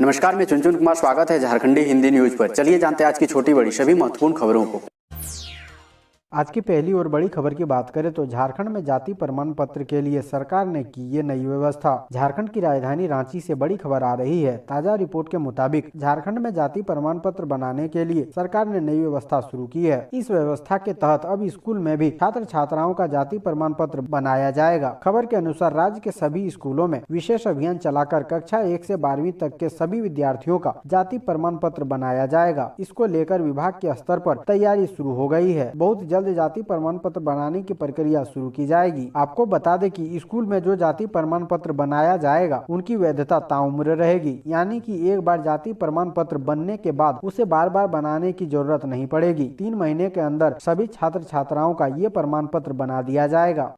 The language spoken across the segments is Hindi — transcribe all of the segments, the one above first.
नमस्कार, मैं चुनचुन कुमार। स्वागत है झारखंडी हिंदी न्यूज पर। चलिए जानते हैं आज की छोटी बड़ी सभी महत्वपूर्ण खबरों को। आज की पहली और बड़ी खबर की बात करें तो झारखंड में जाति प्रमाण पत्र के लिए सरकार ने की ये नई व्यवस्था। झारखंड की राजधानी रांची से बड़ी खबर आ रही है। ताजा रिपोर्ट के मुताबिक झारखंड में जाति प्रमाण पत्र बनाने के लिए सरकार ने नई व्यवस्था शुरू की है। इस व्यवस्था के तहत अब स्कूल में भी छात्र छात्राओं का जाति प्रमाण पत्र बनाया जाएगा। खबर के अनुसार राज्य के सभी स्कूलों में विशेष अभियान चलाकर कक्षा 1 से 12वीं तक के सभी विद्यार्थियों का जाति प्रमाण पत्र बनाया जाएगा। इसको लेकर विभाग के स्तर पर तैयारी शुरू हो गई है। बहुत जल्द जाति प्रमाण पत्र बनाने की प्रक्रिया शुरू की जाएगी। आपको बता दें कि स्कूल में जो जाति प्रमाण पत्र बनाया जाएगा उनकी वैधता ताउम्र रहेगी, यानी कि एक बार जाति प्रमाण पत्र बनने के बाद उसे बार बार बनाने की जरूरत नहीं पड़ेगी। 3 महीने के अंदर सभी छात्र छात्राओं का ये प्रमाण पत्र बना दिया जाएगा।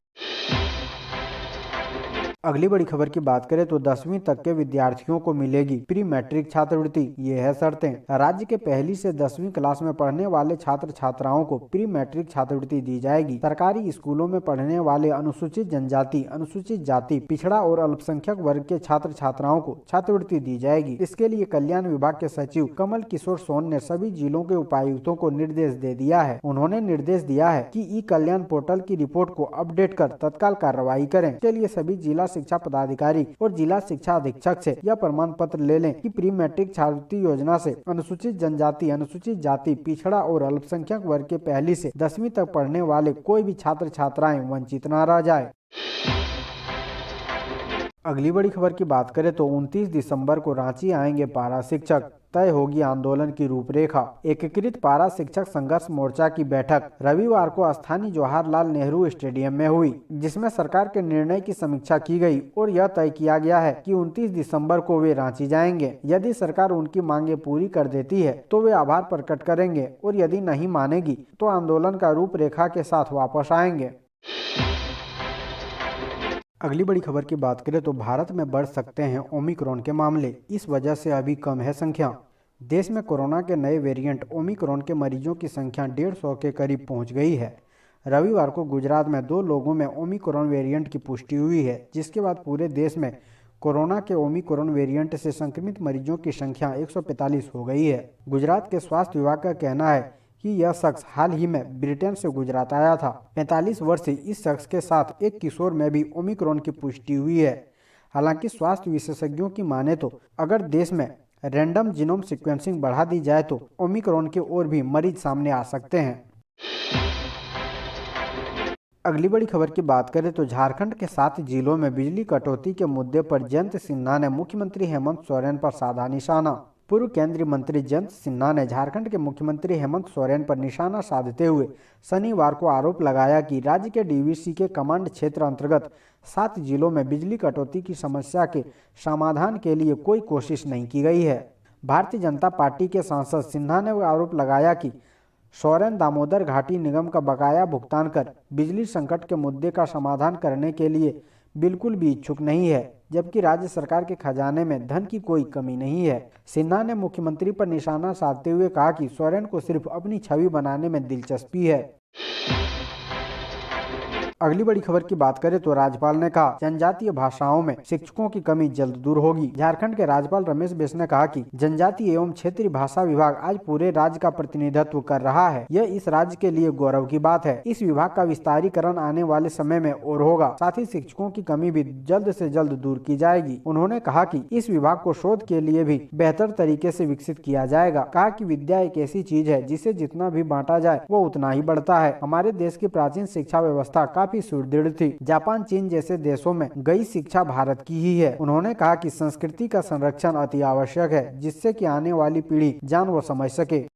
अगली बड़ी खबर की बात करें तो 10वीं तक के विद्यार्थियों को मिलेगी प्री मैट्रिक छात्रवृत्ति। ये है शर्तें। राज्य के पहली से 10वीं क्लास में पढ़ने वाले छात्र छात्राओं को प्री मैट्रिक छात्रवृत्ति दी जाएगी। सरकारी स्कूलों में पढ़ने वाले अनुसूचित जनजाति, अनुसूचित जाति, पिछड़ा और अल्पसंख्यक वर्ग के छात्र छात्राओं को छात्रवृत्ति दी जाएगी। इसके लिए कल्याण विभाग के सचिव कमल किशोर सोन ने सभी जिलों के उपायुक्तों को निर्देश दे दिया है। उन्होंने निर्देश दिया है कि ई कल्याण पोर्टल की रिपोर्ट को अपडेट कर तत्काल कार्रवाई करें। इसके लिए सभी जिला शिक्षा पदाधिकारी और जिला शिक्षा अधीक्षक से यह प्रमाण पत्र ले लें कि प्री मैट्रिक छात्रवृत्ति योजना से अनुसूचित जनजाति, अनुसूचित जाति, पिछड़ा और अल्पसंख्यक वर्ग के पहली से 10वीं तक पढ़ने वाले कोई भी छात्र छात्राएं वंचित न रह जाए। अगली बड़ी खबर की बात करें तो 29 दिसंबर को रांची आएंगे पारा शिक्षक, तय होगी आंदोलन की रूपरेखा। एकीकृत पारा शिक्षक संघर्ष मोर्चा की बैठक रविवार को स्थानीय जवाहरलाल नेहरू स्टेडियम में हुई, जिसमें सरकार के निर्णय की समीक्षा की गई और यह तय किया गया है कि 29 दिसंबर को वे रांची जाएंगे। यदि सरकार उनकी मांगे पूरी कर देती है तो वे आभार प्रकट करेंगे और यदि नहीं मानेगी तो आंदोलन का रूपरेखा के साथ वापस आएंगे। अगली बड़ी खबर की बात करें तो भारत में बढ़ सकते हैं ओमिक्रॉन के मामले, इस वजह से अभी कम है संख्या। देश में कोरोना के नए वेरिएंट ओमिक्रॉन के मरीजों की संख्या 150 के करीब पहुंच गई है। रविवार को गुजरात में 2 लोगों में ओमिक्रॉन वेरिएंट की पुष्टि हुई है, जिसके बाद पूरे देश में कोरोना के ओमिक्रॉन वेरिएंट से संक्रमित मरीजों की संख्या 145 हो गई है। गुजरात के स्वास्थ्य विभाग का कहना है कि यह शख्स हाल ही में ब्रिटेन से गुजरात आया था। 45 वर्षीय इस शख्स के साथ एक किशोर में भी ओमिक्रॉन की पुष्टि हुई है। हालांकि स्वास्थ्य विशेषज्ञों की माने तो अगर देश में रैंडम जीनोम सीक्वेंसिंग बढ़ा दी जाए तो ओमिक्रॉन के और भी मरीज सामने आ सकते हैं। अगली बड़ी खबर की बात करें तो झारखंड के 7 जिलों में बिजली कटौती के मुद्दे पर जयंत सिन्हा ने मुख्यमंत्री हेमंत सोरेन पर साधा निशाना। पूर्व केंद्रीय मंत्री जयंत सिन्हा ने झारखंड के मुख्यमंत्री हेमंत सोरेन पर निशाना साधते हुए शनिवार को आरोप लगाया कि राज्य के डीवीसी के कमांड क्षेत्र अंतर्गत 7 जिलों में बिजली कटौती की समस्या के समाधान के लिए कोई कोशिश नहीं की गई है। भारतीय जनता पार्टी के सांसद सिन्हा ने आरोप लगाया कि सोरेन दामोदर घाटी निगम का बकाया भुगतान कर बिजली संकट के मुद्दे का समाधान करने के लिए बिल्कुल भी इच्छुक नहीं है, जबकि राज्य सरकार के खजाने में धन की कोई कमी नहीं है। सिन्हा ने मुख्यमंत्री पर निशाना साधते हुए कहा कि सोरेन को सिर्फ अपनी छवि बनाने में दिलचस्पी है। अगली बड़ी खबर की बात करें तो राज्यपाल ने कहा जनजातीय भाषाओं में शिक्षकों की कमी जल्द दूर होगी। झारखंड के राज्यपाल रमेश बैस ने कहा कि जनजातीय एवं क्षेत्रीय भाषा विभाग आज पूरे राज्य का प्रतिनिधित्व कर रहा है। यह इस राज्य के लिए गौरव की बात है। इस विभाग का विस्तारीकरण आने वाले समय में और होगा। साथ ही शिक्षकों की कमी भी जल्द से जल्द दूर की जाएगी। उन्होंने कहा कि इस विभाग को शोध के लिए भी बेहतर तरीके से विकसित किया जाएगा। कहा कि विद्या एक ऐसी चीज है जिसे जितना भी बांटा जाए वो उतना ही बढ़ता है। हमारे देश की प्राचीन शिक्षा व्यवस्था काफी सुदृढ़ थी। जापान, चीन जैसे देशों में गई शिक्षा भारत की ही है। उन्होंने कहा कि संस्कृति का संरक्षण अति आवश्यक है, जिससे कि आने वाली पीढ़ी जान व समझ सके।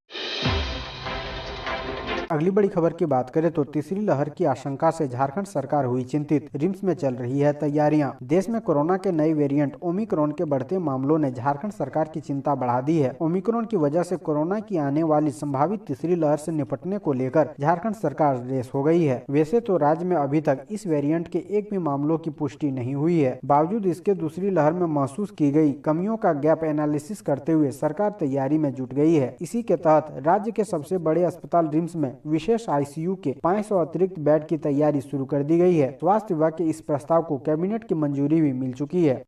अगली बड़ी खबर की बात करें तो तीसरी लहर की आशंका से झारखंड सरकार हुई चिंतित। रिम्स में चल रही है तैयारियां। देश में कोरोना के नए वेरिएंट ओमिक्रॉन के बढ़ते मामलों ने झारखंड सरकार की चिंता बढ़ा दी है। ओमिक्रॉन की वजह से कोरोना की आने वाली संभावित तीसरी लहर से निपटने को लेकर झारखंड सरकार रेस हो गई है। वैसे तो राज्य में अभी तक इस वेरिएंट के एक भी मामलों की पुष्टि नहीं हुई है। बावजूद इसके दूसरी लहर में महसूस की गई कमियों का गैप एनालिसिस करते हुए सरकार तैयारी में जुट गई है। इसी के तहत राज्य के सबसे बड़े अस्पताल रिम्स में विशेष आईसीयू के 500 अतिरिक्त बेड की तैयारी शुरू कर दी गई है। स्वास्थ्य विभाग के इस प्रस्ताव को कैबिनेट की मंजूरी भी मिल चुकी है।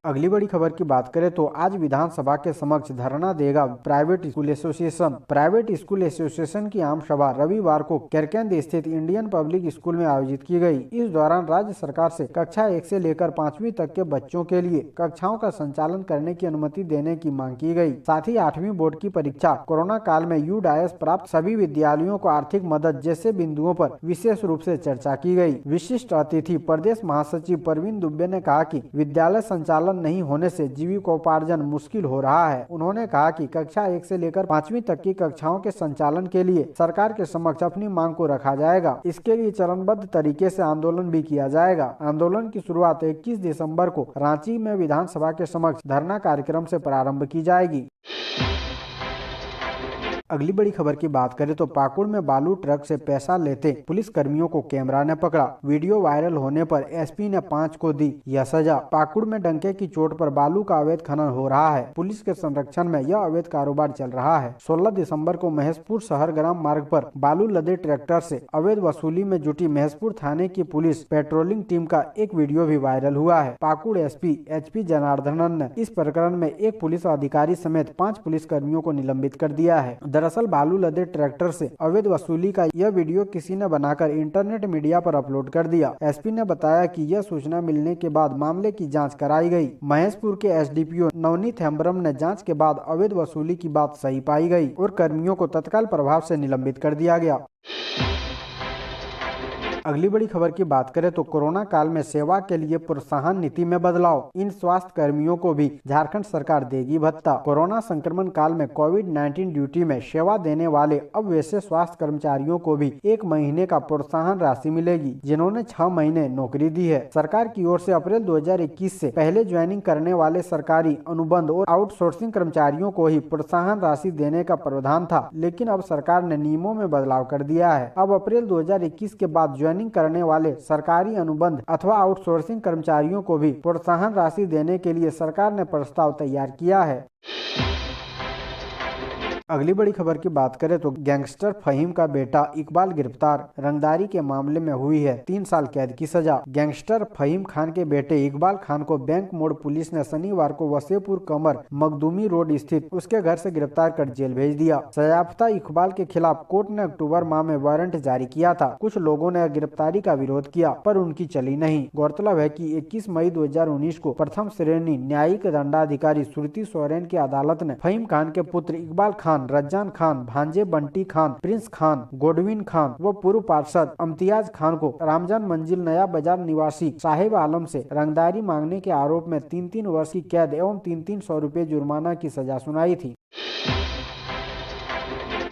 अगली बड़ी खबर की बात करें तो आज विधानसभा के समक्ष धरना देगा private school association. Private school association की आम सभा रविवार को केरकेंद स्थित इंडियन पब्लिक स्कूल में आयोजित की गई। इस दौरान राज्य सरकार से कक्षा 1 से लेकर 5वीं तक के बच्चों के लिए कक्षाओं का संचालन करने की अनुमति देने की मांग की गई। साथ ही 8वीं बोर्ड की परीक्षा कोरोना काल में यूडायस प्राप्त सभी विद्यालयों को आर्थिक मदद जैसे बिंदुओं पर विशेष रूप से चर्चा की गई। विशिष्ट अतिथि प्रदेश महासचिव प्रवीण दुबे ने कहा कि विद्यालय संचालन नहीं होने से जीविकोपार्जन मुश्किल हो रहा है। उन्होंने कहा कि कक्षा 1 से लेकर 5वीं तक की कक्षाओं के संचालन के लिए सरकार के समक्ष अपनी मांग को रखा जाएगा। इसके लिए चरणबद्ध तरीके से आंदोलन भी किया जाएगा। आंदोलन की शुरुआत 21 दिसंबर को रांची में विधानसभा के समक्ष धरना कार्यक्रम से प्रारंभ की जाएगी। अगली बड़ी खबर की बात करें तो पाकुड़ में बालू ट्रक से पैसा लेते पुलिस कर्मियों को कैमरा ने पकड़ा। वीडियो वायरल होने पर एसपी ने 5 को दी यह सजा। पाकुड़ में डंके की चोट पर बालू का अवैध खनन हो रहा है। पुलिस के संरक्षण में यह अवैध कारोबार चल रहा है। 16 दिसंबर को महेशपुर शहर ग्राम मार्ग पर बालू लदे ट्रैक्टर से अवैध वसूली में जुटी महेशपुर थाने की पुलिस पेट्रोलिंग टीम का एक वीडियो भी वायरल हुआ है। पाकुड़ एसपी एचपी जनार्दनन ने इस प्रकरण में एक पुलिस अधिकारी समेत 5 पुलिस कर्मियों को निलंबित कर दिया है। दरअसल बालू लदे ट्रैक्टर से अवैध वसूली का यह वीडियो किसी ने बनाकर इंटरनेट मीडिया पर अपलोड कर दिया। एसपी ने बताया कि यह सूचना मिलने के बाद मामले की जांच कराई गई। महेशपुर के एसडीपीओ नवनीत हेम्ब्रम ने जांच के बाद अवैध वसूली की बात सही पाई गई और कर्मियों को तत्काल प्रभाव से निलंबित कर दिया गया। अगली बड़ी खबर की बात करें तो कोरोना काल में सेवा के लिए प्रोत्साहन नीति में बदलाव। इन स्वास्थ्य कर्मियों को भी झारखंड सरकार देगी भत्ता। कोरोना संक्रमण काल में कोविड-19 ड्यूटी में सेवा देने वाले अब वैसे स्वास्थ्य कर्मचारियों को भी 1 महीने का प्रोत्साहन राशि मिलेगी जिन्होंने 6 महीने नौकरी दी है। सरकार की ओर से अप्रैल 2021 से पहले ज्वाइनिंग करने वाले सरकारी अनुबंध और आउटसोर्सिंग कर्मचारियों को ही प्रोत्साहन राशि देने का प्रावधान था, लेकिन अब सरकार ने नियमों में बदलाव कर दिया है। अब अप्रैल 2021 के बाद ज्वाइनिंग करने वाले सरकारी अनुबंध अथवा आउटसोर्सिंग कर्मचारियों को भी प्रोत्साहन राशि देने के लिए सरकार ने प्रस्ताव तैयार किया है। अगली बड़ी खबर की बात करें तो गैंगस्टर फहीम का बेटा इकबाल गिरफ्तार। रंगदारी के मामले में हुई है 3 साल कैद की सजा। गैंगस्टर फहीम खान के बेटे इकबाल खान को बैंक मोड़ पुलिस ने शनिवार को वसेपुर कमर मखदूमी रोड स्थित उसके घर से गिरफ्तार कर जेल भेज दिया। सजायाफ्ता इकबाल के खिलाफ कोर्ट ने अक्टूबर माह में वारंट जारी किया था। कुछ लोगों ने गिरफ्तारी का विरोध किया पर उनकी चली नहीं। गौरतलब है कि 21 मई 2019 को प्रथम श्रेणी न्यायिक दंडाधिकारी श्रुति सोरेन की अदालत ने फहीम खान के पुत्र इकबाल खान, रज्जान खान, भांजे बंटी खान, प्रिंस खान, गोडविन खान व पूर्व पार्षद इम्तियाज खान को रामजान मंजिल नया बाजार निवासी साहिब आलम से रंगदारी मांगने के आरोप में 3-3 वर्ष की कैद एवं 300 रुपए जुर्माना की सजा सुनाई थी।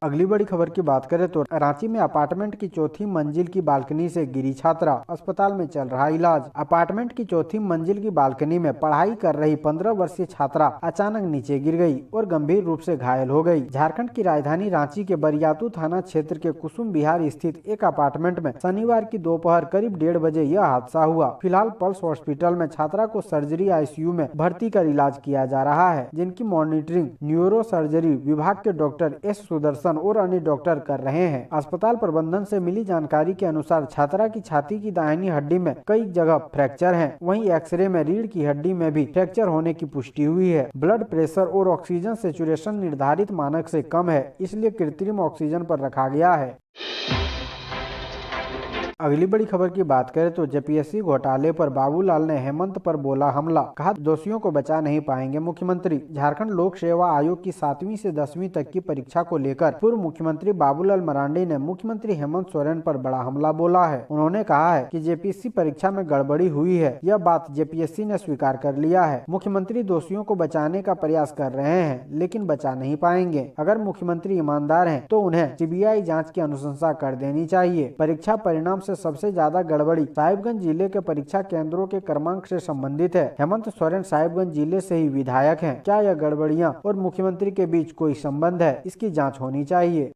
अगली बड़ी खबर की बात करें तो रांची में अपार्टमेंट की 4थी मंजिल की बालकनी से गिरी छात्रा, अस्पताल में चल रहा इलाज। अपार्टमेंट की 4थी मंजिल की बालकनी में पढ़ाई कर रही 15 वर्षीय छात्रा अचानक नीचे गिर गई और गंभीर रूप से घायल हो गई। झारखंड की राजधानी रांची के बरियातू थाना क्षेत्र के कुसुम विहार स्थित एक अपार्टमेंट में शनिवार की दोपहर करीब 1:30 बजे यह हादसा हुआ। फिलहाल पल्स हॉस्पिटल में छात्रा को सर्जरी आईसीयू में भर्ती कर इलाज किया जा रहा है, जिनकी मॉनिटरिंग न्यूरो सर्जरी विभाग के डॉक्टर एस सुदर्शन और अन्य डॉक्टर कर रहे हैं। अस्पताल प्रबंधन से मिली जानकारी के अनुसार छात्रा की छाती की दाहिनी हड्डी में कई जगह फ्रैक्चर हैं। वहीं एक्सरे में रीढ़ की हड्डी में भी फ्रैक्चर होने की पुष्टि हुई है। ब्लड प्रेशर और ऑक्सीजन सैचुरेशन निर्धारित मानक से कम है, इसलिए कृत्रिम ऑक्सीजन पर रखा गया है। अगली बड़ी खबर की बात करें तो जेपीएससी घोटाले पर बाबूलाल ने हेमंत पर बोला हमला, कहा दोषियों को बचा नहीं पाएंगे मुख्यमंत्री। झारखंड लोक सेवा आयोग की 7वीं से 10वीं तक की परीक्षा को लेकर पूर्व मुख्यमंत्री बाबूलाल मरांडी ने मुख्यमंत्री हेमंत सोरेन पर बड़ा हमला बोला है। उन्होंने कहा है कि जेपीएससी परीक्षा में गड़बड़ी हुई है, यह बात जेपीएससी ने स्वीकार कर लिया है। मुख्यमंत्री दोषियों को बचाने का प्रयास कर रहे हैं, लेकिन बचा नहीं पाएंगे। अगर मुख्यमंत्री ईमानदार हैं तो उन्हें सीबीआई जांच की अनुशंसा कर देनी चाहिए। परीक्षा परिणाम से सबसे ज्यादा गड़बड़ी साहिबगंज जिले के परीक्षा केंद्रों के क्रमांक से संबंधित है। हेमंत सोरेन साहिबगंज जिले से ही विधायक हैं। क्या यह गड़बड़ियां और मुख्यमंत्री के बीच कोई संबंध है? इसकी जांच होनी चाहिए।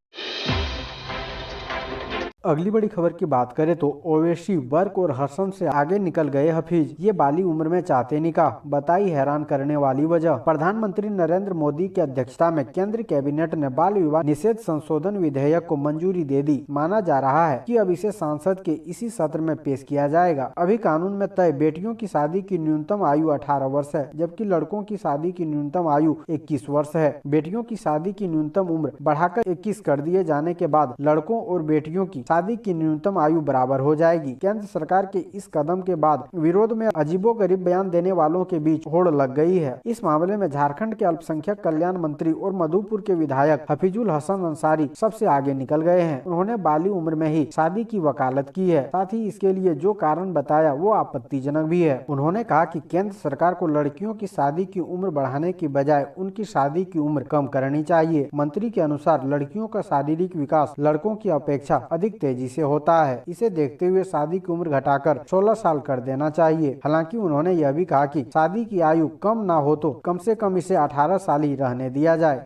अगली बड़ी खबर की बात करें तो ओवैसी वर्क और हसन से आगे निकल गए हफीज, ये बाली उम्र में चाहते निकाह, बताई हैरान करने वाली वजह। प्रधानमंत्री नरेंद्र मोदी की अध्यक्षता में केंद्रीय कैबिनेट ने बाल विवाह निषेध संशोधन विधेयक को मंजूरी दे दी। माना जा रहा है कि अब इसे संसद के इसी सत्र में पेश किया जाएगा। अभी कानून में तय बेटियों की शादी की न्यूनतम आयु 18 वर्ष है, जबकि लड़कों की शादी की न्यूनतम आयु 21 वर्ष है। बेटियों की शादी की न्यूनतम उम्र बढ़ाकर 21 कर दिए जाने के बाद लड़कों और बेटियों की शादी की न्यूनतम आयु बराबर हो जाएगी। केंद्र सरकार के इस कदम के बाद विरोध में अजीबोगरीब बयान देने वालों के बीच होड़ लग गई है। इस मामले में झारखंड के अल्पसंख्यक कल्याण मंत्री और मधुपुर के विधायक हफीजुल हसन अंसारी सबसे आगे निकल गए हैं। उन्होंने बाली उम्र में ही शादी की वकालत की है, साथ ही इसके लिए जो कारण बताया वो आपत्तिजनक भी है। उन्होंने कहा कि केंद्र सरकार को लड़कियों की शादी की उम्र बढ़ाने की बजाय उनकी शादी की उम्र कम करनी चाहिए। मंत्री के अनुसार लड़कियों का शारीरिक विकास लड़कों की अपेक्षा अधिक तेजी से होता है। इसे देखते हुए शादी की उम्र घटाकर 16 साल कर देना चाहिए। हालांकि उन्होंने यह भी कहा कि शादी की आयु कम ना हो तो कम से कम इसे 18 साल ही रहने दिया जाए।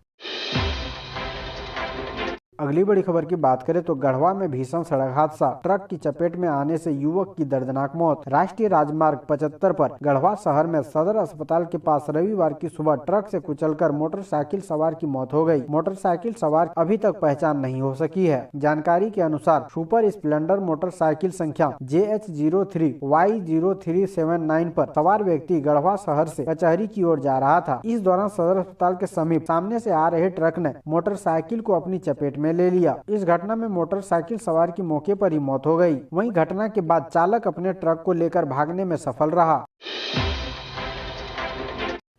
अगली बड़ी खबर की बात करें तो गढ़वा में भीषण सड़क हादसा, ट्रक की चपेट में आने से युवक की दर्दनाक मौत। राष्ट्रीय राजमार्ग 75 पर गढ़वा शहर में सदर अस्पताल के पास रविवार की सुबह ट्रक से कुचलकर मोटरसाइकिल सवार की मौत हो गई। मोटरसाइकिल सवार अभी तक पहचान नहीं हो सकी है। जानकारी के अनुसार सुपर स्प्लेंडर मोटरसाइकिल संख्या JH03Y0379 पर सवार व्यक्ति गढ़वा शहर से कचहरी की ओर जा रहा था। इस दौरान सदर अस्पताल के समीप सामने से आ रहे ट्रक ने मोटरसाइकिल को अपनी चपेट में ले लिया। इस घटना में मोटरसाइकिल सवार की मौके पर ही मौत हो गई। वहीं घटना के बाद चालक अपने ट्रक को लेकर भागने में सफल रहा।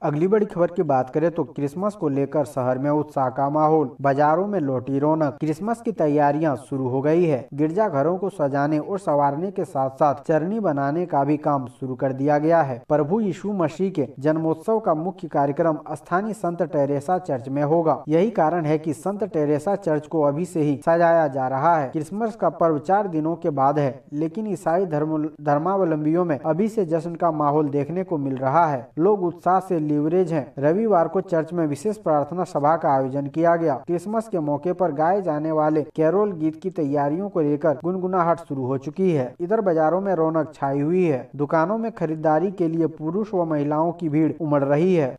अगली बड़ी खबर की बात करें तो क्रिसमस को लेकर शहर में उत्साह का माहौल, बाजारों में लौटी रौनक। क्रिसमस की तैयारियां शुरू हो गई है। गिरजाघरों को सजाने और संवारने के साथ साथ चरनी बनाने का भी काम शुरू कर दिया गया है। प्रभु यीशु मसीह के जन्मोत्सव का मुख्य कार्यक्रम स्थानीय संत टेरेसा चर्च में होगा। यही कारण है कि संत टेरेसा चर्च को अभी से ही सजाया जा रहा है। क्रिसमस का पर्व 4 दिनों के बाद है, लेकिन ईसाई धर्मावलंबियों में अभी से जश्न का माहौल देखने को मिल रहा है। लोग उत्साह से लीवरेज हैं। रविवार को चर्च में विशेष प्रार्थना सभा का आयोजन किया गया। क्रिसमस के मौके पर गाए जाने वाले कैरोल गीत की तैयारियों को लेकर गुनगुनाहट शुरू हो चुकी है। इधर बाजारों में रौनक छाई हुई है। दुकानों में खरीदारी के लिए पुरुष व महिलाओं की भीड़ उमड़ रही है।